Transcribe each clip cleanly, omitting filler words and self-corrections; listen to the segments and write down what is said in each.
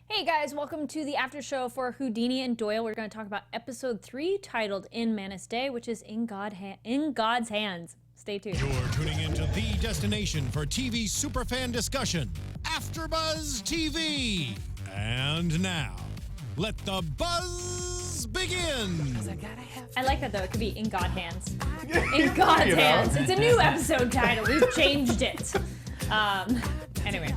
Hey guys, welcome to the after show for Houdini and Doyle. We're going to talk about episode 3 titled In Manus Dei, which is in God's Hands. Stay tuned. You're tuning into the destination for TV superfan discussion, AFTERBUZZ TV. And now, let the buzz begin. I like that though. It could be In God's Hands. In God's Hands. It's a new episode title. We've changed it. Anyway.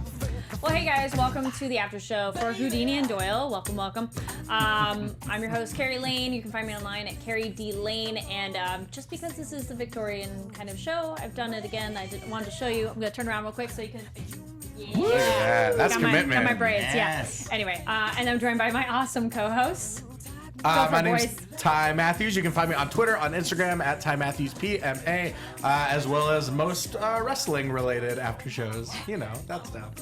Well, hey guys, welcome to the after show for Houdini and Doyle. Welcome, welcome. I'm your host, Kari Lane. You can find me online at Kari D Lane. And just because this is the Victorian kind of show, I've done it again. I wanted to show you. I'm going to turn around real quick so you can... Yeah. Look at that. That's commitment. Got my braids, yes. Yeah. Anyway, and I'm joined by my awesome co-hosts. My name's Ty Matthews. You can find me on Twitter, on Instagram at Ty Matthews PMA, as well as most wrestling related after shows. You know, that stuff.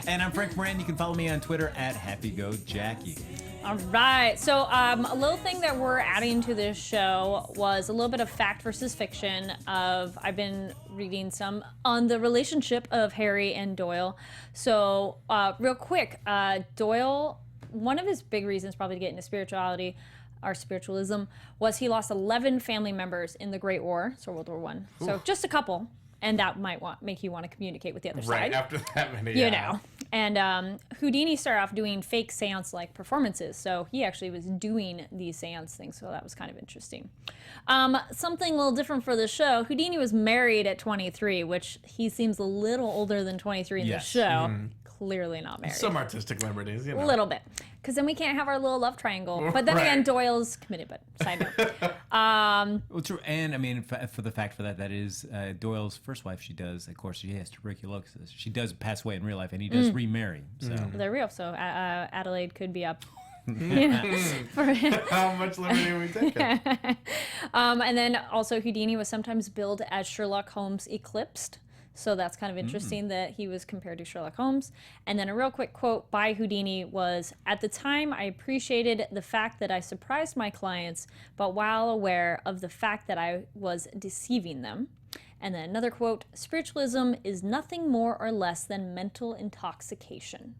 And I'm Frank Moran. You can follow me on Twitter at HappyGoJackie. All right. So a little thing that we're adding to this show was a little bit of fact versus fiction. I've been reading some on the relationship of Harry and Doyle. So real quick, Doyle, one of his big reasons probably to get into spirituality or spiritualism was he lost 11 family members in the Great War, so World War One. So just a couple, and that might make you want to communicate with the other side. Right after that many, you know. And Houdini started off doing fake seance-like performances, so he actually was doing these seance things, so that was kind of interesting. Something a little different for the show, Houdini was married at 23, which he seems a little older than 23 in the show. Mm-hmm. Clearly not married. Some artistic liberties, you know. A little bit. Because then we can't have our little love triangle. But then again, Doyle's committed, but side note. Well, true. And I mean, for the fact for that is Doyle's first wife, she does, of course, she has tuberculosis. She does pass away in real life, and he does remarry. So They're real. So Adelaide could be up. How much liberty are we taking? And then also Houdini was sometimes billed as Sherlock Holmes eclipsed. So that's kind of interesting that he was compared to Sherlock Holmes. And then a real quick quote by Houdini was, "At the time, I appreciated the fact that I surprised my clients, but while aware of the fact that I was deceiving them." And then another quote, "Spiritualism is nothing more or less than mental intoxication."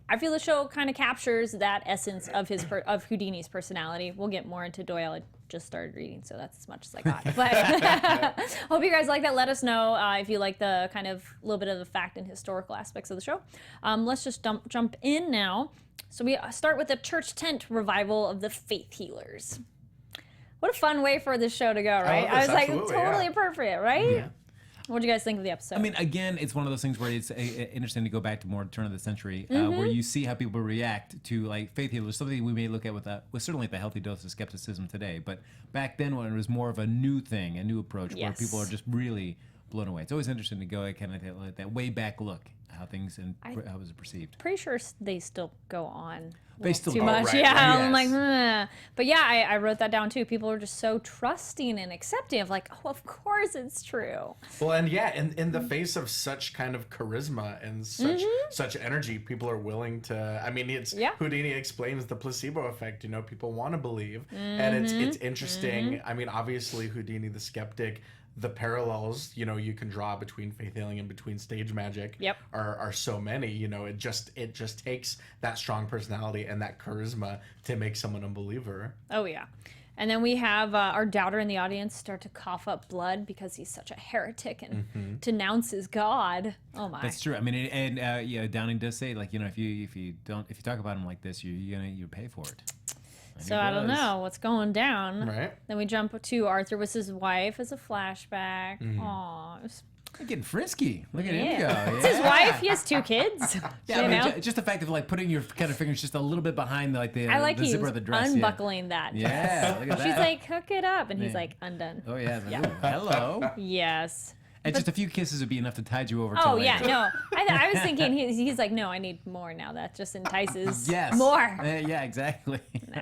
I feel the show kind of captures that essence of of Houdini's personality. We'll get more into Doyle. I just started reading, so that's as much as I got. But hope you guys like that. Let us know if you like the kind of little bit of the fact and historical aspects of the show. Let's just jump in now. So we start with the church tent revival of the faith healers. What a fun way for this show to go, right? I was like, totally appropriate, right? Yeah. What do you guys think of the episode? I mean, again, it's one of those things where it's interesting to go back to more turn of the century, where you see how people react to like faith healers. Something we may look at with certainly the healthy dose of skepticism today, but back then when it was more of a new thing, a new approach, where people are just really blown away. It's always interesting to go at kind of that way back look, how things and how it was perceived. Pretty sure they still go on. They still too much, yeah. I'm like, but yeah, I wrote that down too. People are just so trusting and accepting of like, oh, of course it's true. Well, and yeah, in the face of such kind of charisma and such energy, people are willing to. I mean, Houdini explains the placebo effect. You know, people want to believe, and it's interesting. I mean, obviously, Houdini the skeptic. The parallels, you know, you can draw between faith healing and between stage magic are so many. You know, it just takes that strong personality and that charisma to make someone a believer. Oh yeah. And then we have our doubter in the audience start to cough up blood because he's such a heretic and denounces God. Oh my. That's true. I mean, and Downing does say, like, you know, if you talk about him like this, you pay for it. So I don't know what's going down. Right. Then we jump to Arthur with his wife as a flashback. Aw. They're getting frisky. Look at him go. It's his wife. He has 2 kids. Yeah, I mean, just the fact of like putting your kind of fingers just a little bit behind the zipper of the dress. Unbuckling that. Yeah, look at that. She's like, hook it up, and he's like, undone. Oh yeah. Like, ooh, hello. Yes. And just a few kisses would be enough to tide you over. Oh yeah, no. I was thinking he's like, no, I need more now. That just entices more. Yeah, exactly. No.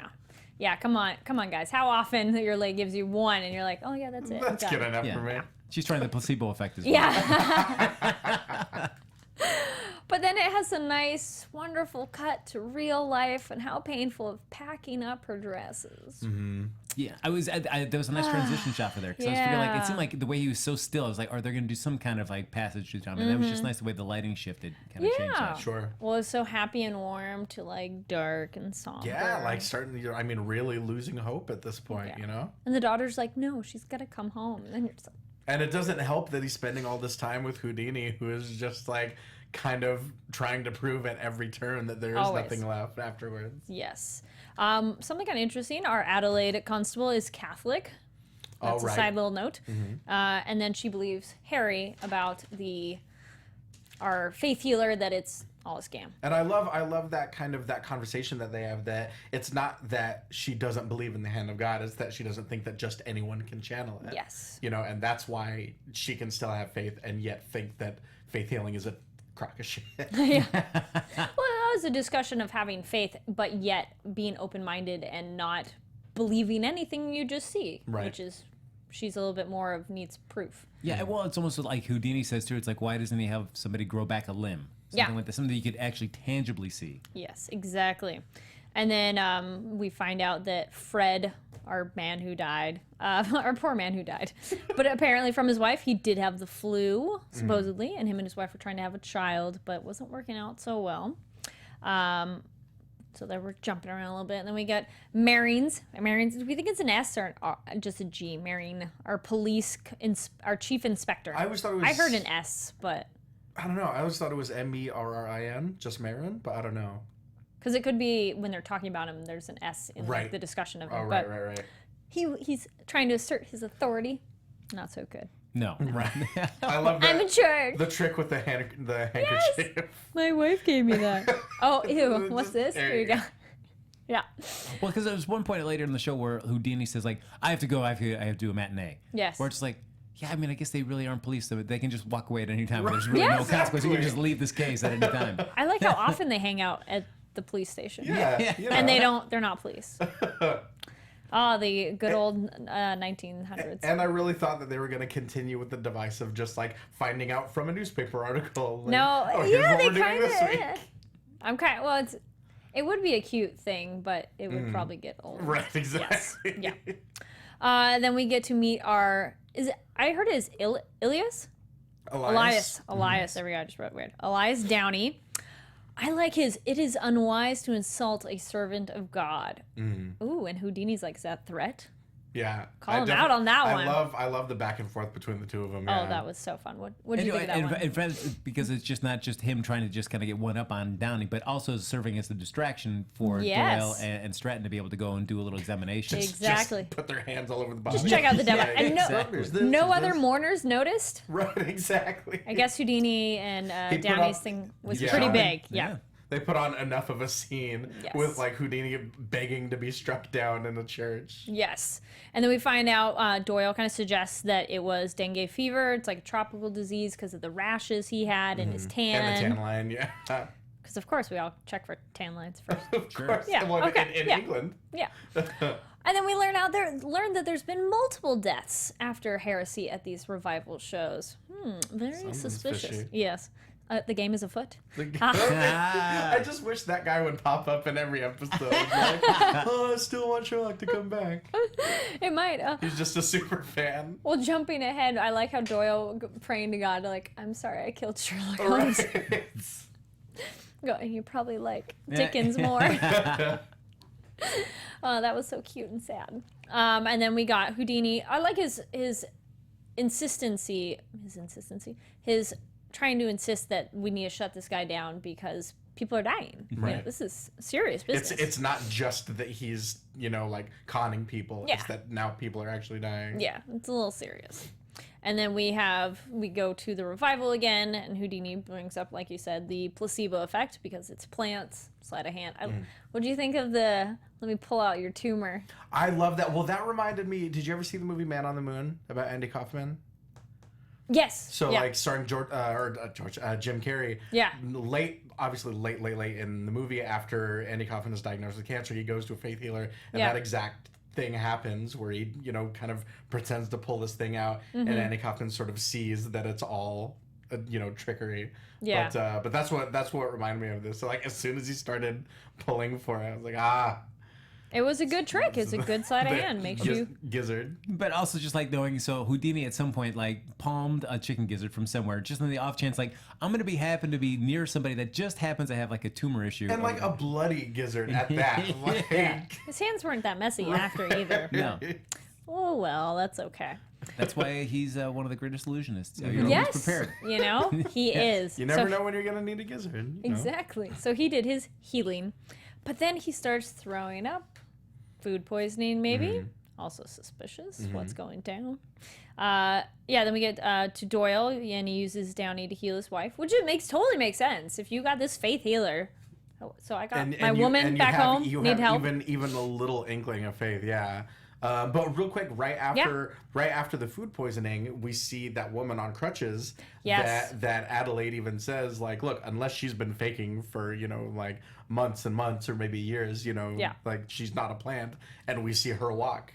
Yeah, come on, guys. How often your leg gives you 1 and you're like, oh yeah, that's it. That's good enough for me. She's trying the placebo effect as well. Yeah. But then it has a nice, wonderful cut to real life and how painful of packing up her dresses. Yeah, there was a nice transition shot for there because I was figuring like it seemed like the way he was so still. I was like, are they going to do some kind of like passage through time? And that was just nice the way the lighting shifted, kind of changed that. Sure. Well, it's so happy and warm to like dark and somber. Yeah, like starting. I mean, really losing hope at this point. You know. And the daughter's like, no, she's got to come home. And then you're just like, and it doesn't help that he's spending all this time with Houdini, who is just like kind of trying to prove at every turn that there is nothing left afterwards. Yes. Something kind of interesting. Our Adelaide constable is Catholic. That's a side little note. And then she believes Harry about our faith healer that it's all a scam. And I love that kind of that conversation that they have, that it's not that she doesn't believe in the hand of God, it's that she doesn't think that just anyone can channel it. Yes. You know, and that's why she can still have faith and yet think that faith healing is a crock of shit. Yeah. Well, that was a discussion of having faith, but yet being open-minded and not believing anything you just see, which is, she's a little bit more of needs proof. Yeah, well, it's almost like Houdini says too. It's like, why doesn't he have somebody grow back a limb? Something like that, something that you could actually tangibly see. Yes, exactly. And then we find out that Fred, our man who died, our poor man who died, but apparently from his wife, he did have the flu, supposedly, and him and his wife were trying to have a child, but it wasn't working out so well. So they were jumping around a little bit. And then we got Marines. Marines, do we think it's an S or just a G? Marine, our our chief inspector. I always thought it was... I heard an S, but... I don't know. I always thought it was Merrin, just Marin, but I don't know. Because it could be when they're talking about him, there's an S in like, the discussion of him. Oh, right. He's trying to assert his authority. Not so good. No. Right. I love that. I'm in charge. The trick with the handkerchief. Yes! My wife gave me that. Oh, ew. What's this? Here you go. Yeah. Well, because there was one point later in the show where Houdini says, like, I have to go. I have to do a matinee. Yes. Where it's like, yeah, I mean, I guess they really aren't police, so they can just walk away at any time. There's really no consequence. You can just leave this case at any time. I like how often they hang out at the police station. Yeah. You know. And they're not police. Oh, the good old 1900s. And I really thought that they were going to continue with the device of just like finding out from a newspaper article. Like, no, they kind of. I'm kind of, well, it would be a cute thing, but it would probably get old. Right, exactly. Yes. Yeah. Then we get to meet I heard it is Elias? Elias. There we go. I just wrote weird. Elias Downey. I like it is unwise to insult a servant of God. Ooh, and Houdini's like, is that a threat? Yeah. Call him out on that one. I love the back and forth between the two of them. Yeah. Oh, that was so fun. What did you think of that one? In fact, because it's just not just him trying to just kind of get one up on Downey, but also serving as a distraction for Doyle and Stratton to be able to go and do a little examination. Exactly. Just put their hands all over the body. Just check out the demo. And no other this. mourners noticed. Right, exactly. I guess Houdini and Downey's thing was pretty big. Yeah. They put on enough of a scene with like Houdini begging to be struck down in a church. Yes. And then we find out Doyle kind of suggests that it was dengue fever. It's like a tropical disease because of the rashes he had and his tan. And the tan line, yeah. Because of course we all check for tan lines first. Of course. Yeah. Well, Okay. In England. Yeah. And then we learn that there's been multiple deaths after heresy at these revival shows. Very suspicious. Fishy. Yes. The game is afoot. I just wish that guy would pop up in every episode. Like, I still want Sherlock to come back. It might. He's just a super fan. Well, jumping ahead, I like how Doyle praying to God, like, I'm sorry I killed Sherlock Holmes. You probably like Dickens more. Oh, that was so cute and sad. And then we got Houdini. I like his insistency. His trying to insist that we need to shut this guy down because people are dying. Right. You know, this is serious business. It's not just that he's, like conning people. Yeah. It's that now people are actually dying. Yeah, it's a little serious. And then we go to the revival again, and Houdini brings up, like you said, the placebo effect because it's plants, sleight of hand. What do you think of let me pull out your tumor? I love that. Well, that reminded me, did you ever see the movie Man on the Moon about Andy Kaufman? Yes. So like starring Jim Carrey. Yeah. Obviously late in the movie after Andy Kaufman is diagnosed with cancer, he goes to a faith healer, and that exact thing happens where he, kind of pretends to pull this thing out, and Andy Kaufman sort of sees that it's all, trickery. Yeah. But that's what reminded me of this. So like as soon as he started pulling for it, I was like, It was a good trick. It's a good sleight of hand. Makes you gizzard. But also just like knowing, so Houdini at some point like palmed a chicken gizzard from somewhere, just on the off chance, like I'm gonna happen to be near somebody that just happens to have like a tumor issue, and like a bloody gizzard at that. Like... His hands weren't that messy after either. No. Oh well, that's okay. That's why he's one of the greatest illusionists. You're Yes, always prepared. you know he is. You never know when you're gonna need a gizzard. You know? Exactly. So he did his healing, but then he starts throwing up. Food poisoning, maybe. Also suspicious. What's going down? Then we get to Doyle, and he uses Downey to heal his wife, which totally makes sense. If you got this faith healer, so I got my woman back home, need help. Even a little inkling of faith, yeah. But real quick, right after the food poisoning, we see that woman on crutches. Yes. That Adelaide even says, like, look, unless she's been faking for like months and months or maybe years, like she's not a plant, and we see her walk.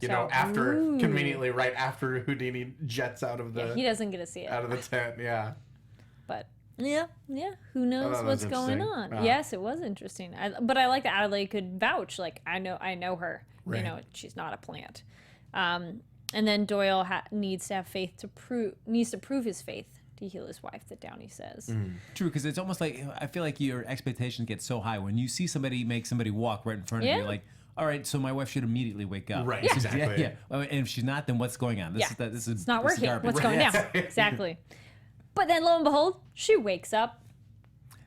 After conveniently right after Houdini jets out of the. He doesn't get to see it out of the tent. Yeah. But. Yeah. Who knows what's going on? Yes, it was interesting. But I like that Adelaide could vouch. Like I know her. Right. She's not a plant. And then Doyle needs to have faith to prove his faith to heal his wife. That Downey says. True, because it's almost like I feel like your expectations get so high when you see somebody make somebody walk right in front of you. Like, all right, so my wife should immediately wake up. Right. Exactly. Yeah. And if she's not, then what's going on? This is it's not working. Garbage. What's going down? Exactly. But then lo and behold, she wakes up.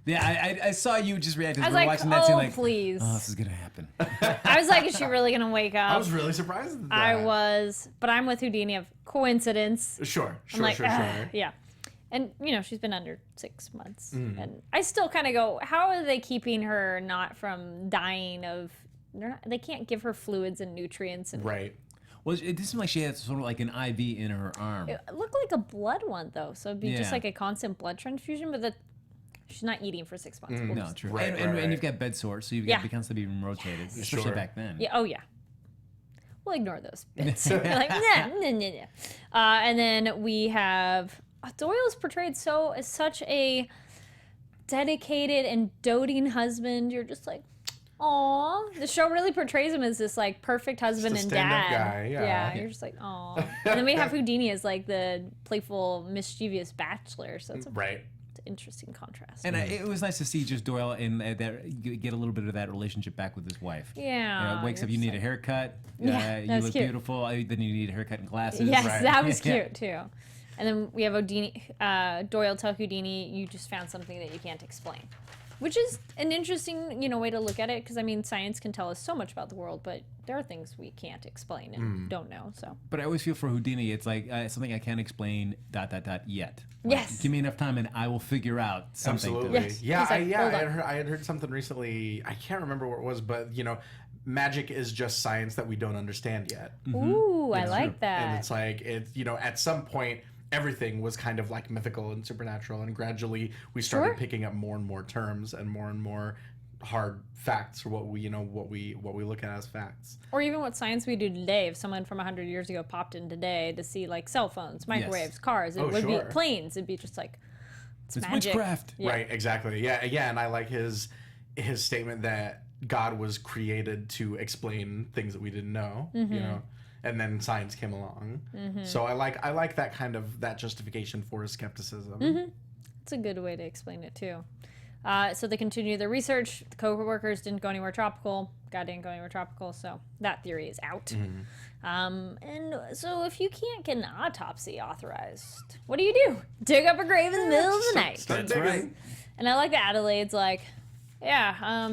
Yeah, I saw you just react as I was we were like, watching that scene. Like, please. Oh, this is gonna happen. I was like, is she really gonna wake up? I was really surprised at that. I was, but I'm with Houdini of coincidence. Sure. Yeah. And, she's been under 6 months. And I still kind of go, how are they keeping her not from dying of... They can't give her fluids and nutrients. And, right. Well, it did seem like she had sort of like an IV in her arm. It looked like a blood one, though. So it'd be just like a constant blood transfusion, but she's not eating for 6 months. No, true. Right, and you've got bed sores, so you've got to be constantly being rotated, especially back then. Yeah. Oh, yeah. We'll ignore those bits. We're like, nah. And then we have... Doyle is portrayed as such a dedicated and doting husband. You're just like, aw. The show really portrays him as this like perfect husband and dad. Guy, yeah. You're just like, aw. And then we have Houdini as like the playful, mischievous bachelor. So it's right. It's an interesting contrast. And it was nice to see just Doyle in that get a little bit of that relationship back with his wife. Yeah. Wakes up, you need a haircut. Yeah, you that's look cute. Beautiful. Then you need a haircut and glasses. Yes, Right. that was cute too. And then we have Doyle tell Houdini, you just found something that you can't explain. Which is an interesting, way to look at it, because, science can tell us so much about the world, but there are things we can't explain and don't know, so. But I always feel for Houdini, it's like something I can't explain, ... yet. Yes. Give me enough time and I will figure out something. Absolutely. Yes. Yeah, He's like, I had heard something recently, I can't remember what it was, but, magic is just science that we don't understand yet. Ooh, I like that. And it's like, at some point, everything was kind of like mythical and supernatural, and gradually we started picking up more and more terms and more hard facts, or what we look at as facts. Or even what science we do today. If someone from 100 years ago popped in today to see like cell phones, microwaves, cars, it would be planes. It'd be just like it's magic. Witchcraft. Yeah. Right, exactly. Yeah, and I like his statement that God was created to explain things that we didn't know, and then science came along. So I like that kind of that justification for his skepticism. It's a good way to explain it too. So they continue their research. The co-workers didn't go anywhere tropical. God didn't go anywhere tropical, so that theory is out. And so if you can't get an autopsy authorized, what do? Dig up a grave in the middle of the night. That's right. And I like that Adelaide's like, yeah,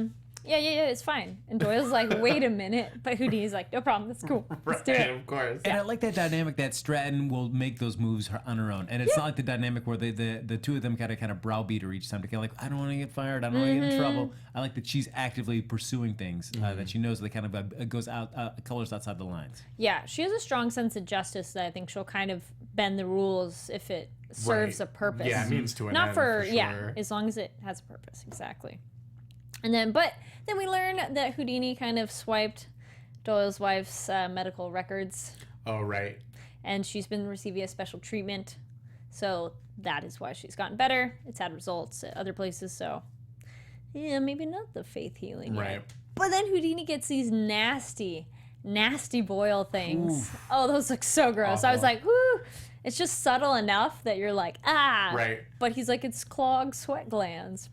it's fine. And Doyle's like, wait a minute. But Houdini's like, no problem, that's cool. Let's do it. Of course. And I like that dynamic that Stratton will make those moves on her own. And it's not like the dynamic where the two of them kind of browbeat her each time to get like, I don't want to get fired, I don't want to get in trouble. I like that she's actively pursuing things that she knows that kind of goes out, colors outside the lines. Yeah, she has a strong sense of justice that I think she'll kind of bend the rules if it serves a purpose. Yeah, it means to an Not end, for sure. yeah, as long as it has a purpose, exactly. And then, but then we learn that Houdini kind of swiped Doyle's wife's medical records. Oh, right. And she's been receiving a special treatment. So that is why she's gotten better. It's had results at other places. So yeah, maybe not the faith healing yet. Right. But then Houdini gets these nasty boil things. Oof. Oh, those look so gross. Awful. I was like, whoo. It's just subtle enough that you're like, ah. Right. But he's like, it's clogged sweat glands.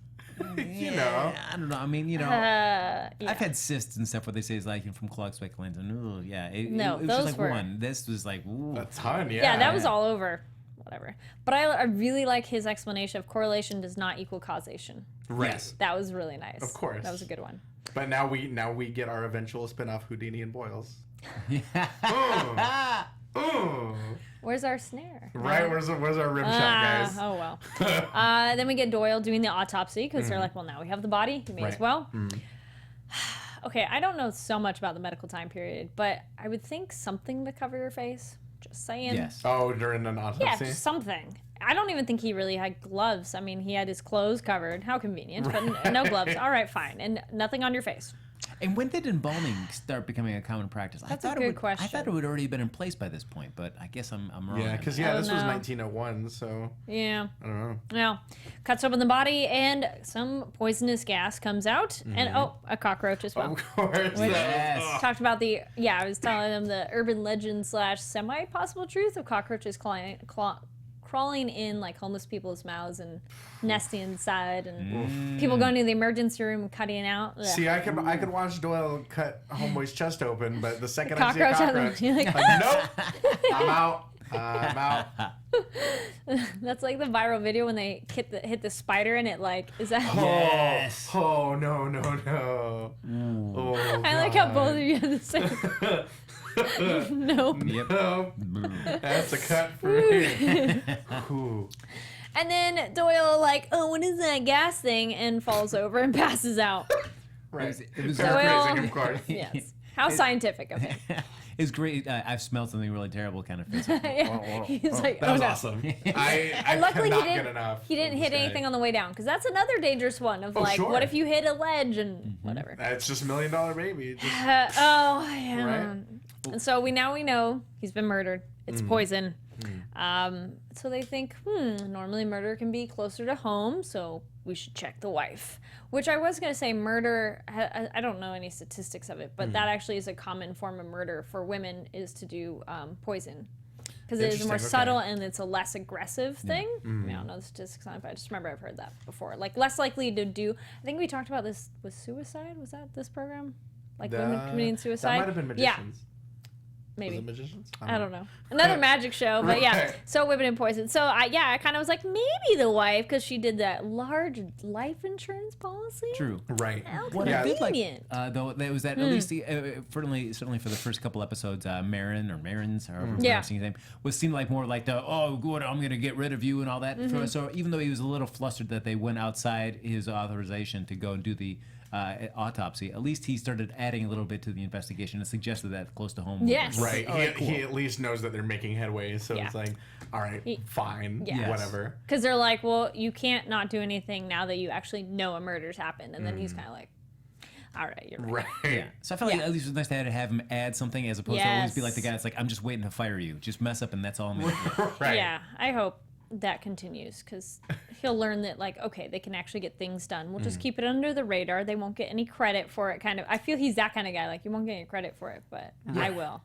You know. I don't know. I mean, Yeah. I've had cysts and stuff where they say it's like from clogged sweat glands, and ooh, yeah, it was those just like were one. This was like ooh. A ton, yeah. Yeah, that was all over. Whatever. But I really like his explanation of correlation does not equal causation. Right. Yes. That was really nice. Of course. That was a good one. But now we get our eventual spin-off Houdini and Boyles. Where's our snare? Right, where's our rim shot, guys? Oh, well. Then we get Doyle doing the autopsy because they're like, well, now we have the body. We may as well. Okay, I don't know so much about the medical time period, but I would think something to cover your face. Just saying. Yes. Oh, during an autopsy? Yeah, just something. I don't even think he really had gloves. I mean, he had his clothes covered. How convenient. But no gloves. All right, fine. And nothing on your face. And when did embalming start becoming a common practice? That's a good question. I thought it would already been in place by this point, but I guess I'm wrong. Yeah, because this was 1901, so yeah, I don't know. Well, cuts open the body and some poisonous gas comes out, and a cockroach as well. Of course. Yes. Talked about I was telling them the urban legend / semi-possible truth of cockroaches crawling in like homeless people's mouths and nesting inside, and people going to the emergency room and cutting out. Ugh. See, I could watch Doyle cut homeboy's chest open, but the second I see a Cockroach on the- cockroach, you're like, nope, I'm out. I'm out. That's like the viral video when they hit the spider and it like is that. Yes. Oh no. Oh, I like how both of you have the same. Nope. Yep. Nope. That's a cut for me. Ooh. And then Doyle like, oh, what is that gas thing? And falls over and passes out. Right. It was Paraphrasing, of course. Yes. How scientific of him. It's great. I've smelled something really terrible kind of face. Yeah. He's like, That oh was no. awesome. I And luckily cannot he get enough. didn't of hit this guy. anything on the way down because that's another dangerous one of like, sure. what if you hit a ledge and whatever. It's just $1 Million Baby. Just, Oh yeah. Right? And so we know he's been murdered. It's poison. So they think, normally murder can be closer to home, so we should check the wife. Which I was going to say murder, I don't know any statistics of it, but that actually is a common form of murder for women is to do poison. Because it is more subtle and it's a less aggressive thing. I mean, I don't know the statistics on it, but I just remember I've heard that before. Like less likely to do, I think we talked about this with suicide. Was that this program? Like women committing suicide? That might have been Magicians. Yeah. Maybe. Was it Magicians? I don't know. Another magic show, but yeah. Right. So women in poison. So I kind of was like maybe the wife because she did that large life insurance policy. True. Right. How What I did like, convenient. though, that was that at least certainly for the first couple episodes, Marin or Marin's, however I'm pronouncing his name, seemed like more like the good, I'm gonna get rid of you and all that. So even though he was a little flustered that they went outside his authorization to go and do the autopsy, at least he started adding a little bit to the investigation and suggested that close to home. Yes. Right. All right, cool. He at least knows that they're making headway, so Yeah. it's like, all right, fine, Yes. whatever. Because they're like, well, you can't not do anything now that you actually know a murder's happened. And then he's kind of like, all right, you're right. Right. Yeah. So I felt like at least it was nice to have him add something as opposed to always be like the guy that's like, I'm just waiting to fire you. Just mess up and that's all I'm going to do. Right. Yeah, I hope that continues because he'll learn that like, okay, they can actually get things done. We'll just keep it under the radar. They won't get any credit for it. Kind of. I feel he's that kind of guy. Like you won't get any credit for it, but I will.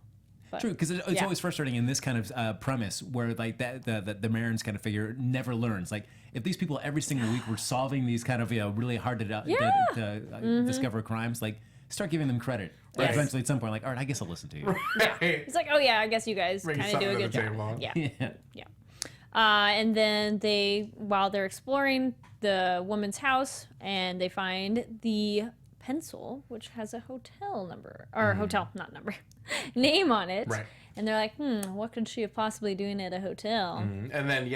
But, True, because it's always frustrating in this kind of premise where like that the Marin's kind of figure never learns. Like if these people every single week were solving these kind of really hard to discover crimes, like start giving them credit. Like, Yes. eventually at some point, like all right, I guess I'll listen to you. Right. He's like, oh yeah, I guess you guys Bring kind of do a something good to the job. table. Yeah. And then while they're exploring the woman's house, and they find the pencil, which has a hotel number, or not number, name on it. Right. And they're like, what could she have possibly doing at a hotel? And then,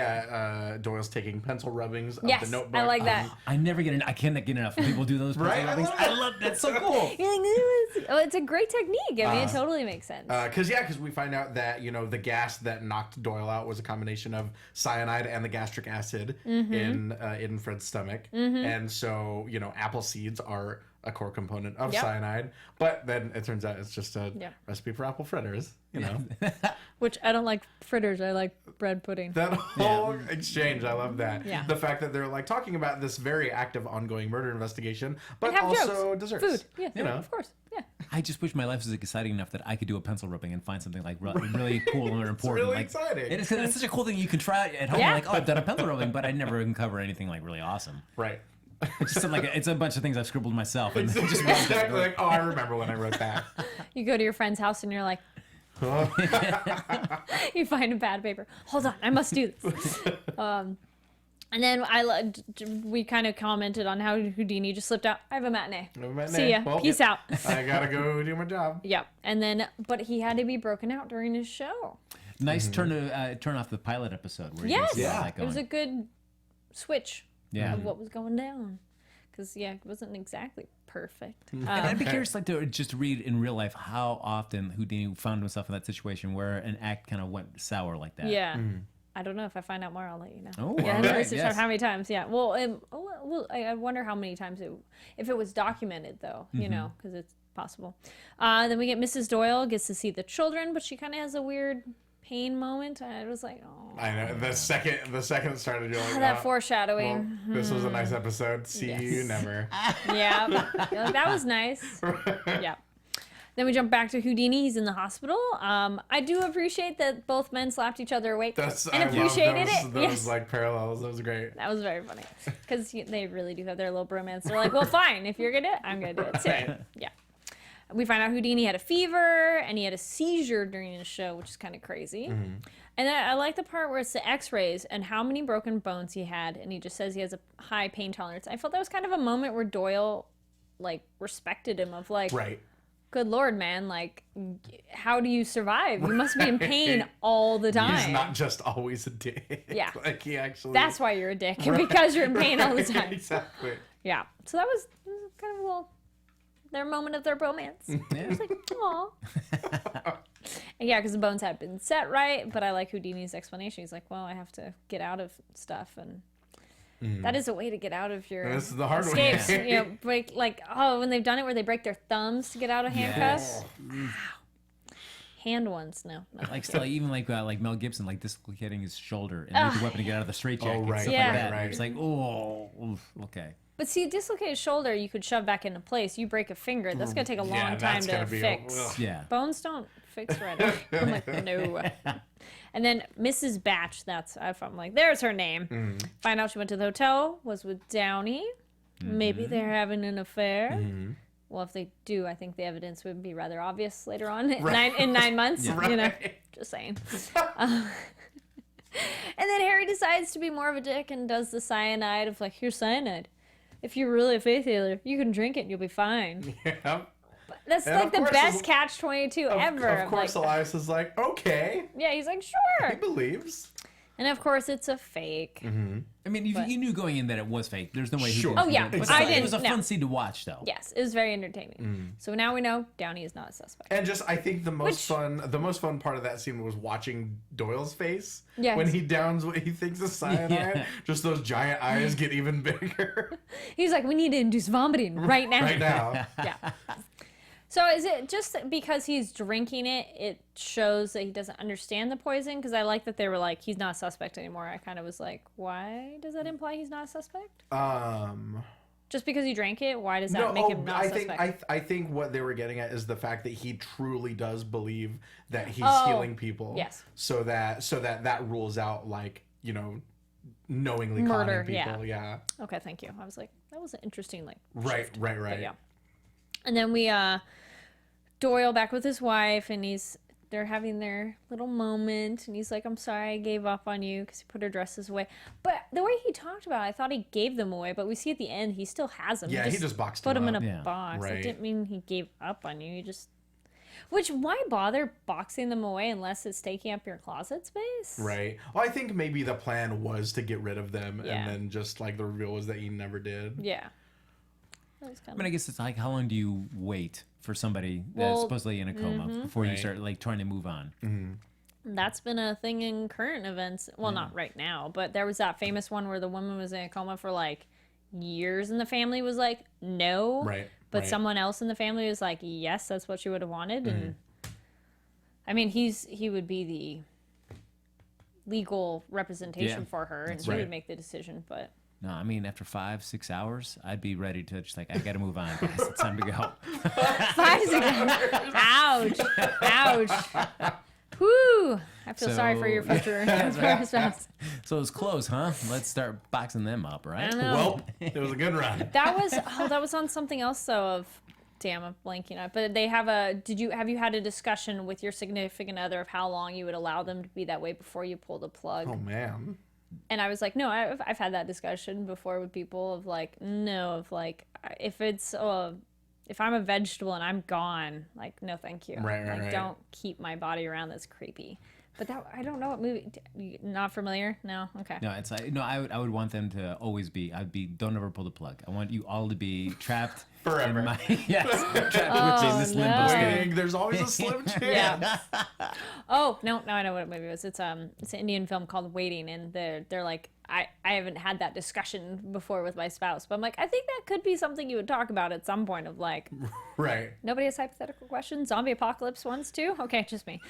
Doyle's taking pencil rubbings of Yes, the notebook. I like that. I cannot get enough when people do those. Right? things. I love that. So cool. You're like, it's a great technique. I mean, it totally makes sense. Because we find out that, the gas that knocked Doyle out was a combination of cyanide and the gastric acid in Fred's stomach. And so, apple seeds are a core component of cyanide. But then it turns out it's just a recipe for apple fritters, you know. Which I don't like fritters. I like bread pudding. That whole exchange, I love that. Yeah. The fact that they're like talking about this very active, ongoing murder investigation, but have also jokes. desserts. Food. Yeah, you know, of course. Yeah. I just wish my life was exciting enough that I could do a pencil rubbing and find something like really cool or important. really like, exciting. It's such a cool thing you can try at home. Yeah. Like, oh, I've done a pencil rubbing, but I never uncover anything like really awesome. Right. It's just like it's a bunch of things I've scribbled myself. And just Exactly. Like, oh, I remember when I wrote that. You go to your friend's house and you're like, you find a pad of paper. Hold on, I must do this. And then we kind of commented on how Houdini just slipped out. I have a matinee. See ya. Well, Peace out. I gotta go do my job. Yep. And then, but he had to be broken out during his show. Nice turn off the pilot episode. Where Yes. you can see that It going. was a good switch Yeah. of what was going down. Because, yeah, it wasn't exactly perfect. And I'd be curious, like, to just read in real life how often Houdini found himself in that situation where an act kind of went sour like that. Yeah. I don't know. If I find out more, I'll let you know. Oh, yeah, all I never right, researched yes. how many times. Yeah. Well, I wonder how many times if it was documented, though, you know, because it's possible. Then we get Mrs. Doyle gets to see the children, but she kind of has a weird pain moment. I was like, oh. I know. The second it started, you're like, That foreshadowing. Well, this was a nice episode. See Yes. you never. Yeah. You're like, that was nice. Yeah. Then we jump back to Houdini. He's in the hospital. I do appreciate that both men slapped each other awake and appreciated it. Those Yes. like parallels. That was great. That was very funny because they really do have their little bromance. They're like, well, fine. If you're going to do it, I'm going to do it too. Yeah. We find out Houdini had a fever and he had a seizure during his show, which is kind of crazy. And I like the part where it's the x-rays and how many broken bones he had. And he just says he has a high pain tolerance. I felt that was kind of a moment where Doyle like respected him of like, Right. good Lord, man, like, how do you survive? You must be in pain all the time. He's not just always a dick. Yeah. Like he actually. That's why you're a dick, because you're in pain all the time. Exactly. Yeah. So that was kind of a little, their moment of their bromance. I was like, aw. Yeah, because the bones had been set right, but I like Houdini's explanation. He's like, well, I have to get out of stuff, and that is a way to get out of your This is the hard escapes. way. You know, break, like, when they've done it where they break their thumbs to get out of handcuffs. Yes. Hand ones, no. Like still, even like Mel Gibson, like dislocating his shoulder and make the weapon to get out of the straitjacket. right. Stuff Yeah. like that. Right. It's like, oh, oof, okay. But see, dislocated shoulder, you could shove back into place. You break a finger, that's going to take a long time that's to gonna be fix. ugh. Yeah. Bones don't fix right away. I'm like, no. And then Mrs. Batch, I'm like, there's her name. Find out she went to the hotel, was with Downey. Maybe they're having an affair. Well, if they do, I think the evidence would be rather obvious later on in 9 months. You know, just saying. And then Harry decides to be more of a dick and does the cyanide of like, here's cyanide. If you're really a faith healer, you can drink it and you'll be fine. Yeah. That's And like of the course best catch-22 ever. Of course, like, Elias is like, okay. yeah, he's like, He sure. believes. And of course, it's a fake. I mean, you knew going in that it was fake. There's no way he Sure. didn't. Oh, yeah. But I it was a didn't- fun no. scene to watch, though. Yes, it was very entertaining. So now we know Downey is not a suspect. And just, I think the most fun part of that scene was watching Doyle's face Yes. when he downs what he thinks is cyanide. Yeah. Just those giant eyes get even bigger He's like, we need to induce vomiting right now. right now. Yeah. So is it just because he's drinking it, it shows that he doesn't understand the poison? Because I like that they were like, he's not a suspect anymore. I kind of was like, why does that imply he's not a suspect? Just because he drank it, why does that make him not a suspect? I think what they were getting at is the fact that he truly does believe that he's healing people. Yes. So that rules out, like, you know, knowingly Murder, conning people. Yeah. Okay, thank you. I was like, that was an interesting, like, Right. shift. But Right. yeah. And then we, Doyle back with his wife, and they're having their little moment, and he's like, I'm sorry I gave up on you, because he put her dresses away. But the way he talked about it, I thought he gave them away, but we see at the end he still has them. Yeah, he just boxed put them them up. in a Yeah. box. Right. It didn't mean he gave up on you. Which, why bother boxing them away unless it's taking up your closet space? Right. Well, I think maybe the plan was to get rid of them, Yeah. and then just like the reveal was that he never did. Yeah. That was I kind mean, I guess it's like, how long do you wait for somebody that's Well, supposedly in a coma before you Right. start like trying to move on? That's been a thing in current events. Well, not right now, but there was that famous one where the woman was in a coma for like years and the family was like, no. Right. but someone else in the family was like, yes, that's what she would have wanted. And I mean, he would be the legal representation for her, and he would make the decision. But no, I mean, after 5-6 hours, I'd be ready to just like, I got to move on, guys. It's time to go. 5 to 6 hours. Ouch. Ouch. Whoo. I feel sorry for your future spouse. So it's close, huh? Let's start boxing them up, right? I don't know. Well, it was a good run. That was on something else though. Of damn, I'm blanking out. But they have have you had a discussion with your significant other of how long you would allow them to be that way before you pull the plug? Oh man. And I was like, no, I've had that discussion before with people of like, no, of like, if it's if I'm a vegetable and I'm gone, like, no, thank you. Right. Don't keep my body around. That's creepy. But that, I don't know what movie. Not familiar? No. Okay. No, it's like, no. I would want them to always be. Don't ever pull the plug. I want you all to be trapped Forever. In my, trapped within this limbo state. There's always a slim chance. Yeah. Oh no, I know what movie it was. It's an Indian film called Waiting, and they're like, I haven't had that discussion before with my spouse, but I'm like, I think that could be something you would talk about at some point of like, Right. Nobody has hypothetical questions. Zombie apocalypse ones too. Okay, just me.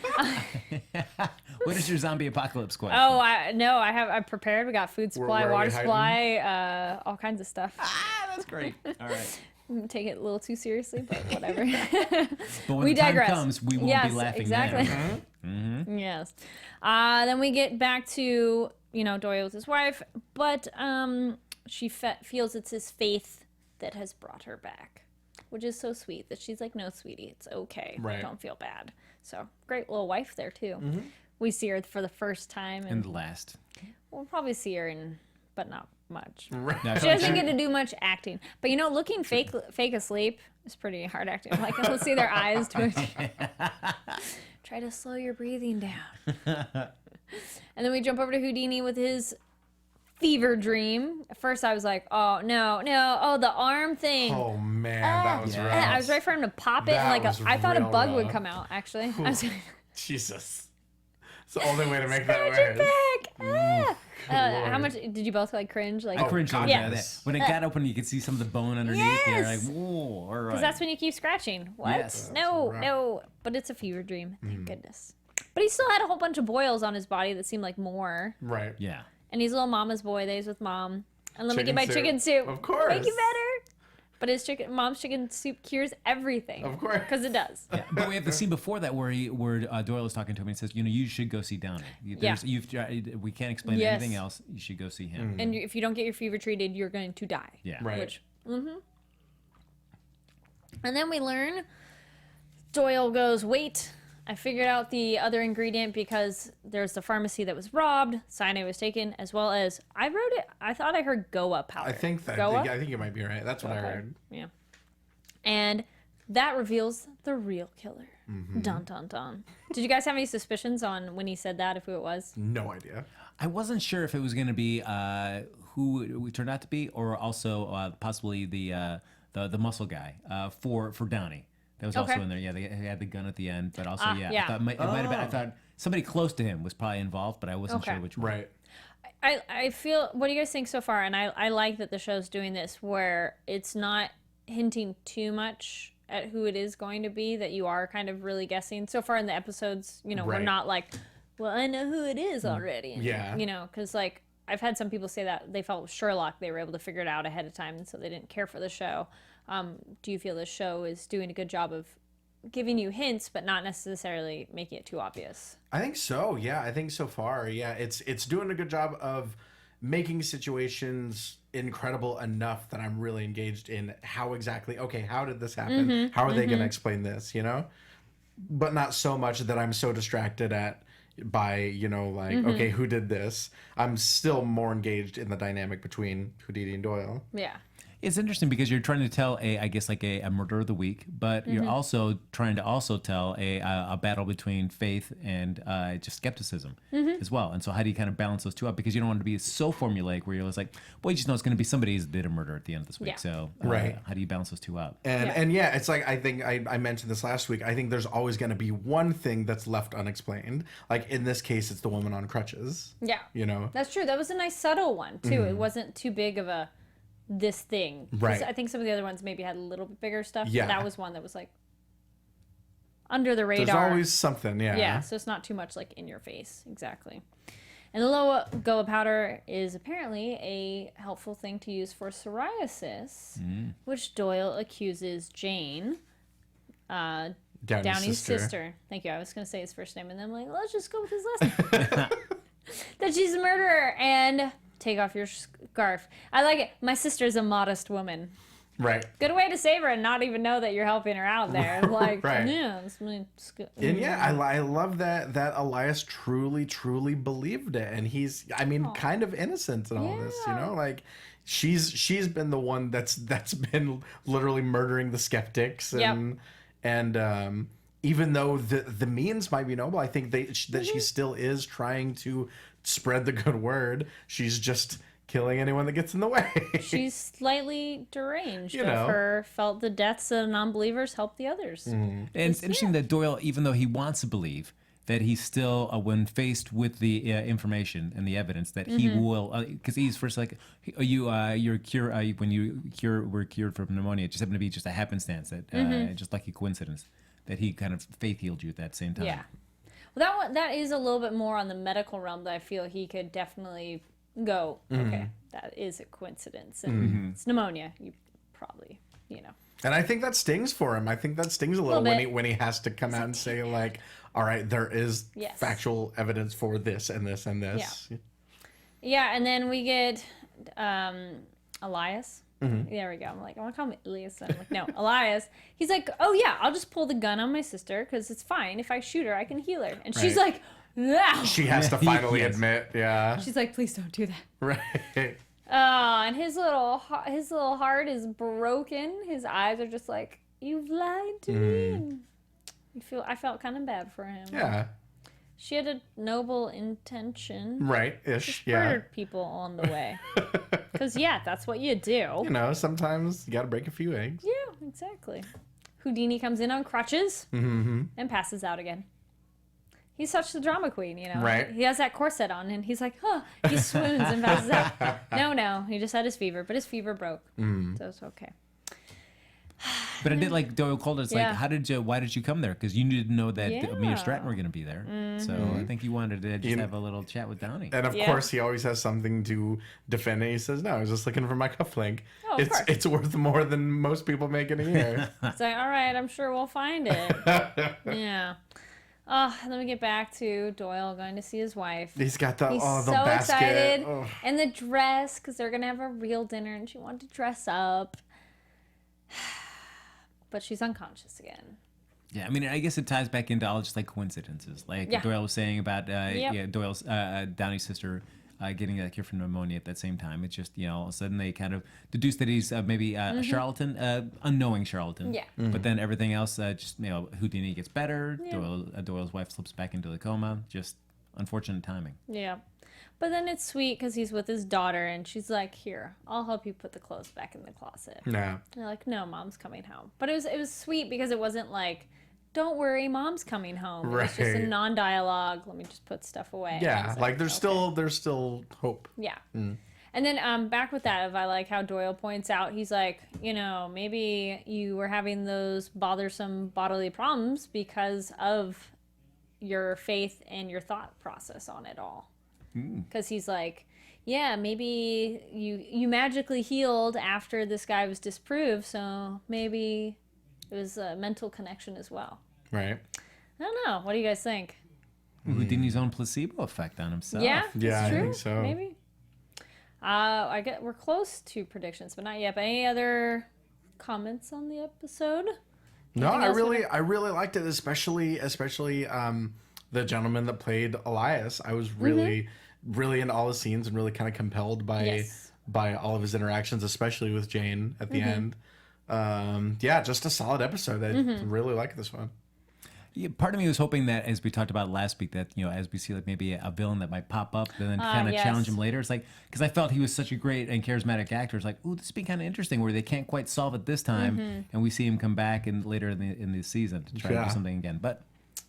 What is your zombie apocalypse question? Oh, I've prepared. We got food supply, where are we water hiding? supply, all kinds of stuff. That's great. All right. Take it a little too seriously, but whatever. But when We the time digress. comes, we won't be laughing exactly. then. Yes. Then we get back to, Doyle with his wife, but she feels it's his faith that has brought her back, which is so sweet that she's like, no, sweetie, it's okay. Right. Don't feel bad. So great little wife there too. We see her for the first time. And the last. We'll probably see her but not much. Right. No, She doesn't get to do much acting. But looking fake asleep is pretty hard acting. Like, let's see their eyes twitch. Try to slow your breathing down. And then we jump over to Houdini with his fever dream. At first I was like, oh, no. Oh, the arm thing. Oh man, that was rough. I was ready for him to pop it. That And was I thought a real bug would rough. come out, actually. I was like, Jesus. It's the only way to make that scratch your work. back. How much did you both like cringe? Like, I cringed God, on yes. that. When it got open, you could see some of the bone underneath. You're like, Yes! whoa, all right. because that's when you keep scratching. What? Yes. No. But it's a fever dream. Thank goodness. But he still had a whole bunch of boils on his body that seemed like more. Right. Yeah. And he's a little mama's boy. Days with mom. And let me Chicken get my soup. chicken soup. Of course. Make you better. But his mom's chicken soup cures everything. Of course. Because it does. Yeah, but we have the scene before that where Doyle is talking to him and says, you should go see Downey. We can't explain Yes. anything else. You should go see him. And if you don't get your fever treated, you're going to die. Yeah. Right. Which, And then we learn Doyle goes, wait, I figured out the other ingredient because there's the pharmacy that was robbed, cyanide was taken, as well as, I wrote it, I thought I heard Goa powder. I think you might be right. That's what I heard. Yeah. And that reveals the real killer. Dun, dun, dun. Did you guys have any suspicions on when he said that, of who it was? No idea. I wasn't sure if it was going to be who it turned out to be, or also possibly the muscle guy for Downey. That was also Okay. in there. Yeah, they had the gun at the end, but also yeah. I thought it might have been. I thought somebody close to him was probably involved, but I wasn't Okay. sure which one. Right. I feel, what do you guys think so far? And I like that the show's doing this where it's not hinting too much at who it is going to be, that you are kind of really guessing. So far in the episodes, we're Right. not like, well, I know who it is already. And, Yeah. because like I've had some people say that they felt with Sherlock, they were able to figure it out ahead of time, and so they didn't care for the show. Do you feel the show is doing a good job of giving you hints, but not necessarily making it too obvious? I think so. Yeah, I think so far. Yeah, it's doing a good job of making situations incredible enough that I'm really engaged in how did this happen? How are they going to explain this, But not so much that I'm so distracted by, okay, who did this? I'm still more engaged in the dynamic between Houdini and Doyle. Yeah. It's interesting because you're trying to tell a murder of the week, but you're also trying to tell a battle between faith and just skepticism as well. And so how do you kind of balance those two up? Because you don't want to be so formulaic where you're just like, well, you just know it's going to be somebody who did a murder at the end of this week. Yeah. So Right. how do you balance those two up? And it's like, I think I mentioned this last week. I think there's always going to be one thing that's left unexplained. Like in this case, it's the woman on crutches. Yeah. You know? That's true. That was a nice subtle one too. It wasn't too big of a this thing. 'Cause Right. I think some of the other ones maybe had a little bit bigger stuff. Yeah. But that was one that was like under the radar. There's always something, yeah. Yeah, so it's not too much like in your face. Exactly. And the low-GOA powder is apparently a helpful thing to use for psoriasis, which Doyle accuses Jane, Downey's sister. Thank you. I was going to say his first name, and then I'm like, let's just go with his last name. That she's a murderer, and take off your scarf. I like it. My sister's a modest woman. Right. Good way to save her and not even know that you're helping her out there. Like, Right. yeah. And yeah, I love that Elias truly believed it, and he's, I mean, kind of innocent in all this, you know, like she's been the one that's been literally murdering the skeptics, and even though the means might be noble, I think that she still is trying to spread the good word. She's just killing anyone that gets in the way. She's slightly deranged. You know. Her felt the deaths of non-believers help the others. And it's interesting that Doyle, even though he wants to believe, that he's still, when faced with the information and the evidence, that he will, because he's first like, you're cured, when you were cured from pneumonia, it just happened to be just a happenstance, that just lucky coincidence, that he kind of faith healed you at that same time. Yeah. Well, that is a little bit more on the medical realm that I feel he could definitely go, okay, that is a coincidence. And it's pneumonia. You probably, you know. And I think that stings for him. I think that stings a little when he has to come out and say, like, all right, there is factual evidence for this and this and this. Yeah, and then we get Elias. There we go. I'm like, I want to call him Elias. I'm like, no, Elias. He's like, oh yeah, I'll just pull the gun on my sister because it's fine. If I shoot her, I can heal her. And she's like, no. She has to finally admit, She's like, please don't do that. Right. And his little heart is broken. His eyes are just like, you've lied to me. And I felt kind of bad for him. Yeah. She had a noble intention. Right-ish, Murdered people on the way. Because, that's what you do. You know, sometimes you got to break a few eggs. Yeah, exactly. Houdini comes in on crutches and passes out again. He's such the drama queen, you know. Right. He has that corset on, and he's like, huh. He swoons and passes out. No, he just had his fever, but his fever broke. So it's okay. But I did like Doyle called us like, why did you come there? Because you needed to know that me and Stratton were going to be there. So I think you wanted to just have a little chat with Downey. And of course, he always has something to defend it. He says, no, I was just looking for my cufflink. Oh, of course. It's worth more than most people make in a year. It's like, all right, I'm sure we'll find it. Yeah. Let me get back to Doyle going to see his wife. He's got the He's the so basket. excited. Oh. And the dress, because they're going to have a real dinner, and she wanted to dress up. But she's unconscious again. Yeah, I mean, I guess it ties back into all just like coincidences. Like Doyle was saying about Doyle's Downey's sister getting a cure for pneumonia at that same time. It's just, all of a sudden they kind of deduce that he's maybe a charlatan, unknowing charlatan. Yeah. But then everything else, just, Houdini gets better. Yeah. Doyle's wife slips back into the coma. Just unfortunate timing. Yeah. But then it's sweet because he's with his daughter, and she's like, here, I'll help you put the clothes back in the closet. Yeah. And they're like, no, Mom's coming home. But it was sweet because it wasn't like, don't worry, Mom's coming home. It was just a non-dialogue. Let me just put stuff away. Yeah, like there's still hope. Yeah. And then back with that, I like how Doyle points out, he's like, maybe you were having those bothersome bodily problems because of your faith and your thought process on it all. Because he's like, yeah, maybe you magically healed after this guy was disproved, so maybe it was a mental connection as well. Right. I don't know. What do you guys think? Houdini's own placebo effect on himself. Yeah, Yeah, it's true. I think so. Maybe. We're close to predictions, but not yet. But any other comments on the episode? No, I really liked it, especially the gentleman that played Elias. I was really in all the scenes and really kind of compelled by all of his interactions, especially with Jane at the end. Just a solid episode. I really like this one. Yeah, part of me was hoping that, as we talked about last week, that as we see like maybe a villain that might pop up and then kind of challenge him later. It's like, because I felt he was such a great and charismatic actor. It's like, ooh, this would be kind of interesting where they can't quite solve it this time, and we see him come back and later in the season to try to do something again. But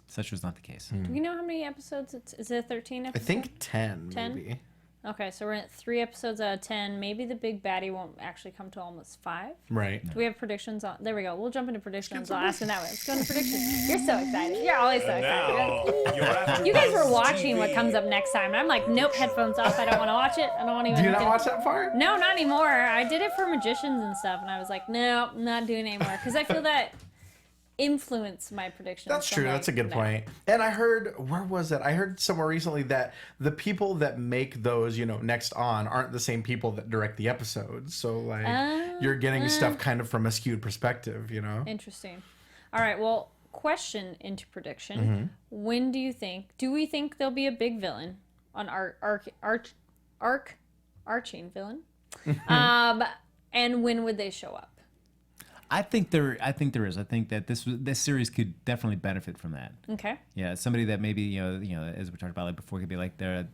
such was not the case. Do we know how many episodes? Is it 13 episodes? I think 10, maybe. Okay, so we're at 3 episodes out of 10. Maybe the big baddie won't actually come to almost 5. Right. Do we have predictions on? There we go. We'll jump into predictions. I'll ask him that way. Let's go into predictions. You're so excited. You're always so excited. You guys were watching what comes up next time, and I'm like, nope, headphones off. I don't want to watch it. I don't want to even. Do you not watch that part? No, not anymore. I did it for magicians and stuff, and I was like, no, not doing it anymore because I feel that influence my predictions. That's true. That's a good point. And I heard, where was it? I heard somewhere recently that the people that make those, next on aren't the same people that direct the episodes. So like you're getting stuff kind of from a skewed perspective, Interesting. All right. Well, question into prediction. When do we think there'll be a big villain on arching villain? And when would they show up? I think there is. I think that this series could definitely benefit from that. Okay. Yeah, somebody that maybe as we talked about before, could be like a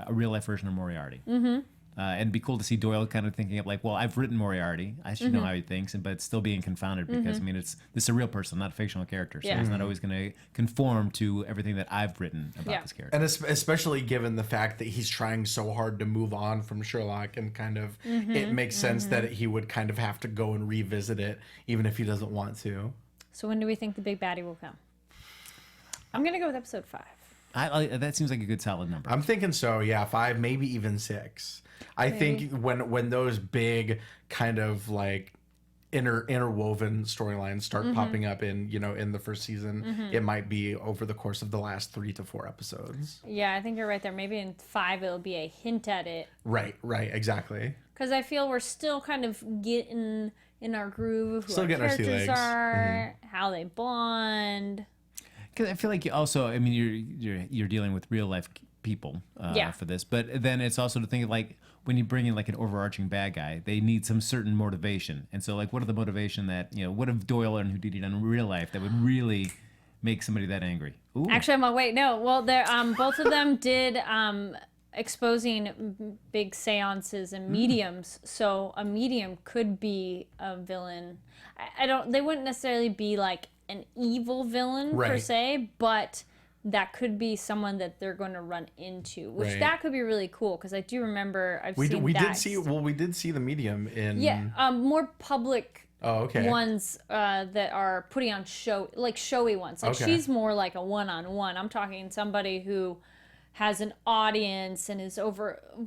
real life version of Moriarty. Mm-hmm. And it'd be cool to see Doyle kind of thinking of like, well, I've written Moriarty. I should know how he thinks, but still being confounded because this is a real person, not a fictional character. So he's not always going to conform to everything that I've written about this character. And especially given the fact that he's trying so hard to move on from Sherlock, and kind of it makes sense that he would kind of have to go and revisit it, even if he doesn't want to. So when do we think the big baddie will come? I'm going to go with episode 5. That seems like a good solid number. I'm thinking so. Yeah, 5, maybe even 6. I think when those big kind of like interwoven storylines start popping up in the first season, it might be over the course of the last 3 to 4 episodes. Yeah, I think you're right there. Maybe in 5 it'll be a hint at it. Right, exactly. Because I feel we're still kind of getting in our groove of who still our getting our sea characters legs. are, how they bond. Because I feel like you also, I mean, you're dealing with real life people for this, but then it's also to think of like when you bring in like an overarching bad guy, they need some certain motivation. And so like, what are the motivation that what have Doyle and Houdini done in real life that would really make somebody that angry? Ooh. Actually, I'm like, wait, no. Well, they're both of them did exposing big seances and mediums. So a medium could be a villain. They wouldn't necessarily be like an evil villain per se, but that could be someone that they're going to run into, which that could be really cool because I do remember we did see the medium in more public okay. ones that are putting on showy ones. Like she's more like a one-on-one. I'm talking somebody who has an audience and is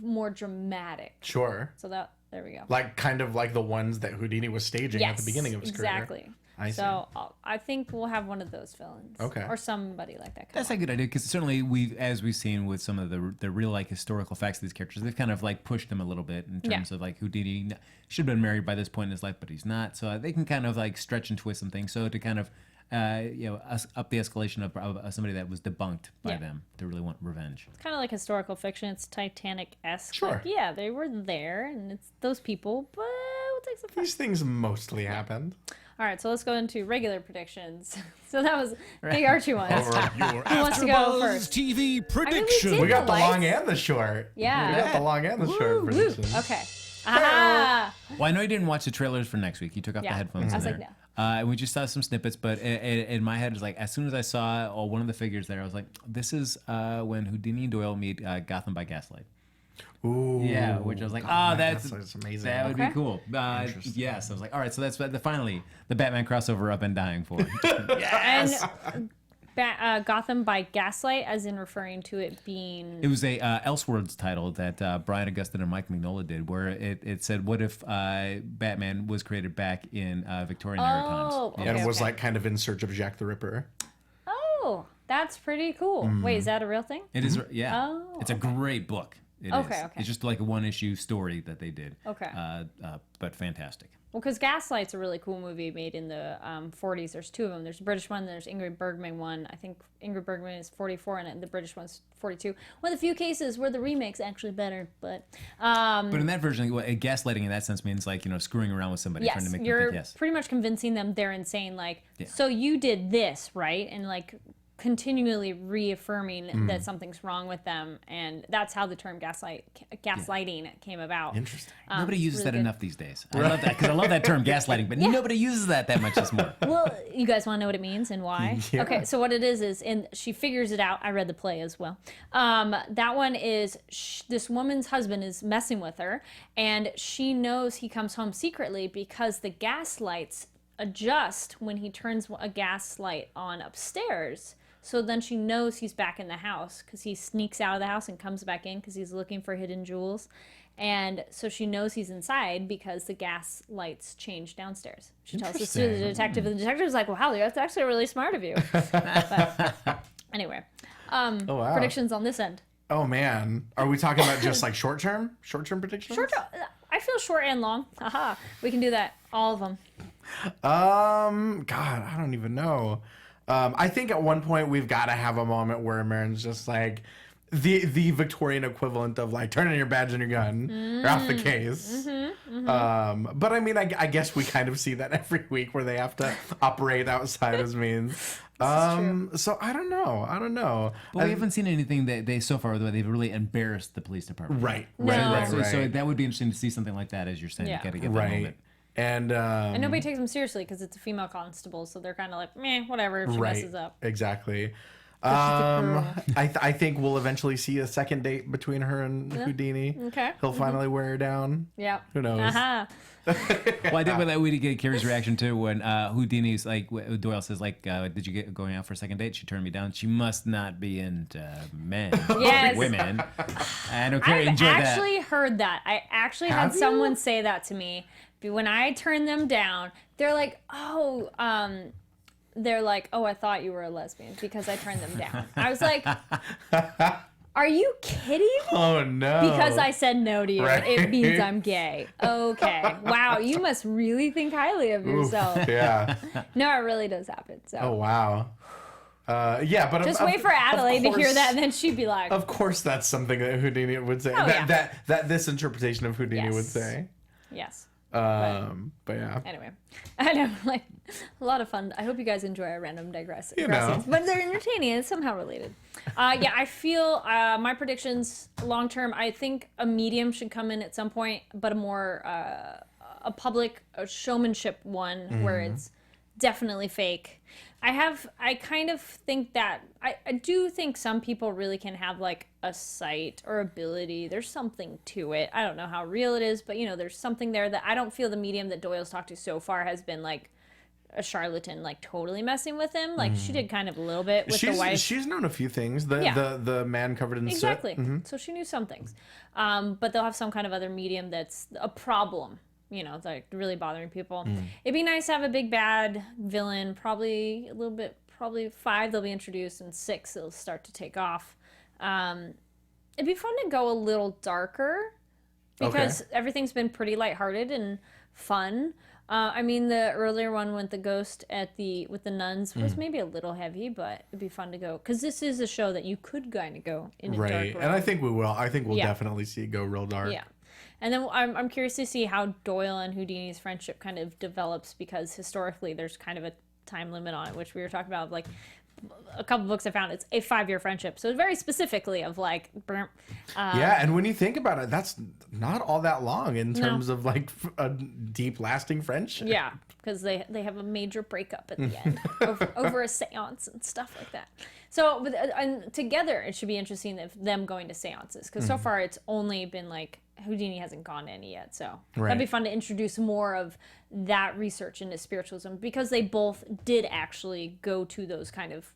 more dramatic. Sure. So there we go. Like kind of like the ones that Houdini was staging at the beginning of his career. Exactly. I think we'll have one of those villains. Okay. Or somebody like that. That's a good idea because certainly as we've seen with some of the real like historical facts of these characters, they've kind of like pushed them a little bit in terms of like Houdini should have been married by this point in his life, but he's not. So they can kind of like stretch and twist some things. So to kind of up the escalation of somebody that was debunked by them to really want revenge. It's kind of like historical fiction. It's Titanic-esque. Sure. Like, they were there, and it's those people, but we'll take some fun. These things mostly happened. All right, so let's go into regular predictions. So that was big Archie ones. Your Who wants to go first? TV prediction. We got the long and the short. Yeah. We got the long and the short predictions. Okay. Aha! Well, I know you didn't watch the trailers for next week. You took off the headphones. I was there. like, no. And we just saw some snippets, but in my head, it was like, as soon as I saw one of the figures there, I was like, this is when Houdini and Doyle meet Gotham by Gaslight. Ooh. Yeah, which I was like, that's amazing. That would be cool. Yes, I was like, all right, so that's finally the Batman crossover I've been dying for. Yes! And Gotham by Gaslight, as in referring to it being... It was a Elseworlds title that Brian Augustine and Mike Mignola did, where it said, what if Batman was created back in Victorian era times? Okay, and was like kind of in search of Jack the Ripper. Oh, that's pretty cool. Wait, is that a real thing? It is, yeah. Oh, it's a great book. It is. Okay. It's just like a one-issue story that they did. Okay. But fantastic. Well, because Gaslight's a really cool movie made in the 40s. There's 2 of them. There's a British one. There's Ingrid Bergman one. I think Ingrid Bergman is 44 and the British one's 42. One of the few cases where the remake's actually better. But in that version, gaslighting in that sense means like screwing around with somebody, trying to make them think yes. Pretty much convincing them they're insane. Like, so you did this, right? And like continually reaffirming that something's wrong with them, and that's how the term gaslighting came about. Interesting. Nobody uses that enough these days. I love that because I love that term gaslighting, but nobody uses that much anymore. Well, you guys want to know what it means and why? Yeah. Okay, so what it is, and she figures it out. I read the play as well. That one is this woman's husband is messing with her, and she knows he comes home secretly because the gas lights adjust when he turns a gas light on upstairs. So then she knows he's back in the house because he sneaks out of the house and comes back in because he's looking for hidden jewels. And so she knows he's inside because the gas lights change downstairs. She tells this to the detective, and the detective's like, wow, that's actually really smart of you. But anyway, predictions on this end. Oh, man. Are we talking about just like short-term predictions? I feel short and long. Haha. We can do that. All of them. God, I don't even know. I think at one point we've got to have a moment where Marin's just like the Victorian equivalent of like turn in your badge and your gun. You're off the case. But I mean, I guess we kind of see that every week where they have to operate outside as means. So I don't know. But we haven't seen anything that they so far where they've really embarrassed the police department. Right. So that would be interesting to see something like that, as you're saying. Yeah. You got to get that moment. And nobody takes them seriously because it's a female constable, so they're kind of like, meh, whatever if she messes up. Exactly. I think we'll eventually see a second date between her and Houdini. Okay. He'll finally wear her down. Yeah. Who knows? Well, I think that we did get Kari's reaction too when Houdini's like Doyle says like, "Did you get going out for a second date?" She turned me down. She must not be into men, women. I know Kari enjoyed that. I've actually heard that. I actually had someone say that to me. When I turned them down, they're like, "Oh, I thought you were a lesbian because I turned them down." I was like, are you kidding me? Oh, no. Because I said no to you, it means I'm gay. Okay. Wow, you must really think highly of yourself. Oof, yeah. No, it really does happen. So. Oh, wow. Yeah, but just wait for Adelaide to hear that, and then she'd be like, "Of course, that's something that Houdini would say. Oh, that this interpretation of Houdini would say." Yes. But yeah. Anyway, I know, like, a lot of fun. I hope you guys enjoy our random digressings, know. but they're entertaining and somehow related. Yeah, I feel my predictions long term. I think a medium should come in at some point, but a more a public showmanship one where it's definitely fake. I kind of think that I do think some people really can have like a sight or ability. There's something to it. I don't know how real it is, but there's something there that I don't feel the medium that Doyle's talked to so far has been like a charlatan, like totally messing with him. Like she did kind of a little bit with the wife. She's known a few things. The man covered in soot. Exactly. So she knew some things. But they'll have some kind of other medium that's a problem. Like really bothering people. It'd be nice to have a big bad villain, probably 5 they'll be introduced, and 6 they'll start to take off. It'd be fun to go a little darker because everything's been pretty lighthearted and fun. I mean, the earlier one with the ghost with the nuns was maybe a little heavy, but it'd be fun to go because this is a show that you could kind of go in a dark road. And I think we will. I think we'll definitely see it go real dark. Yeah. And then I'm curious to see how Doyle and Houdini's friendship kind of develops because historically there's kind of a time limit on it, which we were talking about. Like a couple books I found, it's a 5-year friendship. So very specifically of like... yeah, and when you think about it, that's not all that long in terms of like a deep lasting friendship. Yeah, because they have a major breakup at the end over a seance and stuff like that. So and together it should be interesting of them going to seances because so far it's only been like Houdini hasn't gone to any yet, so that'd be fun to introduce more of that research into spiritualism because they both did actually go to those kind of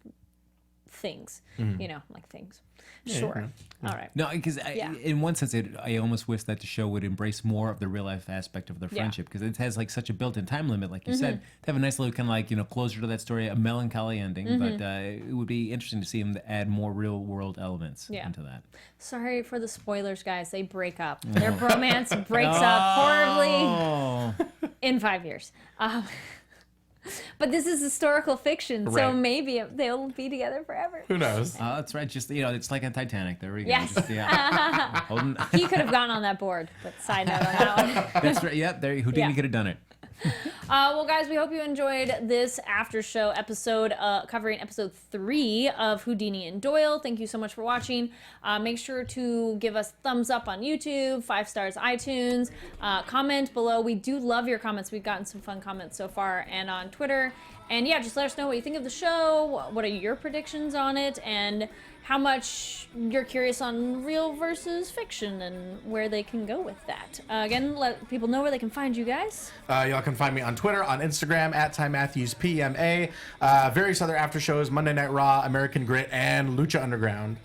things, like things. Sure. All right. No, because in one sense, I almost wish that the show would embrace more of the real life aspect of their friendship because it has like such a built-in time limit, like you said, to have a nice little kind of like closure to that story, a melancholy ending. But it would be interesting to see them add more real-world elements into that. Sorry for the spoilers, guys. They break up. Their bromance breaks up horribly in 5 years. But this is historical fiction, so maybe they'll be together forever. Who knows? That's right. Just it's like a Titanic. There we go. Yes. Just, He could have gone on that board. But side note on that one. That's right. Yep. There, Houdini could have done it. Well, guys, we hope you enjoyed this after show episode covering episode 3 of Houdini and Doyle. Thank you so much for watching. Make sure to give us thumbs up on YouTube, 5 stars iTunes, comment below. We do love your comments. We've gotten some fun comments so far, and on Twitter. And yeah, just let us know what you think of the show. What are your predictions on it, and how much you're curious on real versus fiction and where they can go with that. Again, let people know where they can find you guys. Y'all can find me on Twitter, on Instagram, at TyMatthewsPMA. Various other after shows, Monday Night Raw, American Grit, and Lucha Underground.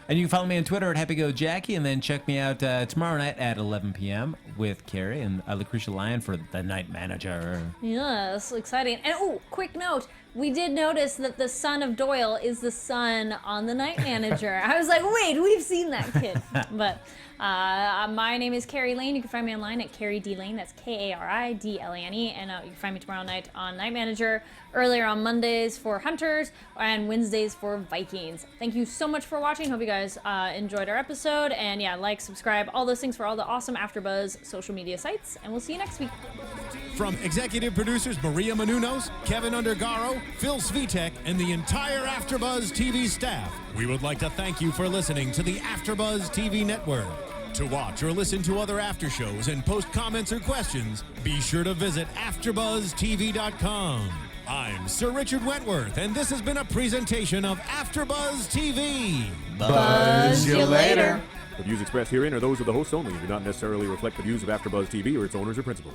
And you can follow me on Twitter at HappyGoJackie, and then check me out tomorrow night at 11 p.m. with Kari and Lucretia Lyon for The Night Manager. Yes, exciting. And oh, quick note. We did notice that the son of Doyle is the son on The Night Manager. I was like, wait, we've seen that kid. But my name is Kari Lane. You can find me online at Kari D Lane. That's Karidlane. And you can find me tomorrow night on Night Manager, earlier on Mondays for Hunters, and Wednesdays for Vikings. Thank you so much for watching. Hope you guys enjoyed our episode. And yeah, like, subscribe, all those things for all the awesome AfterBuzz social media sites. And we'll see you next week. From executive producers Maria Menounos, Kevin Undergaro, Phil Svitek, and the entire AfterBuzz TV staff, we would like to thank you for listening to the AfterBuzz TV network. To watch or listen to other after shows and post comments or questions, be sure to visit AfterBuzzTV.com. I'm Sir Richard Wentworth, and this has been a presentation of AfterBuzz TV. Buzz you later. The views expressed herein are those of the hosts only and do not necessarily reflect the views of AfterBuzz TV or its owners or principals.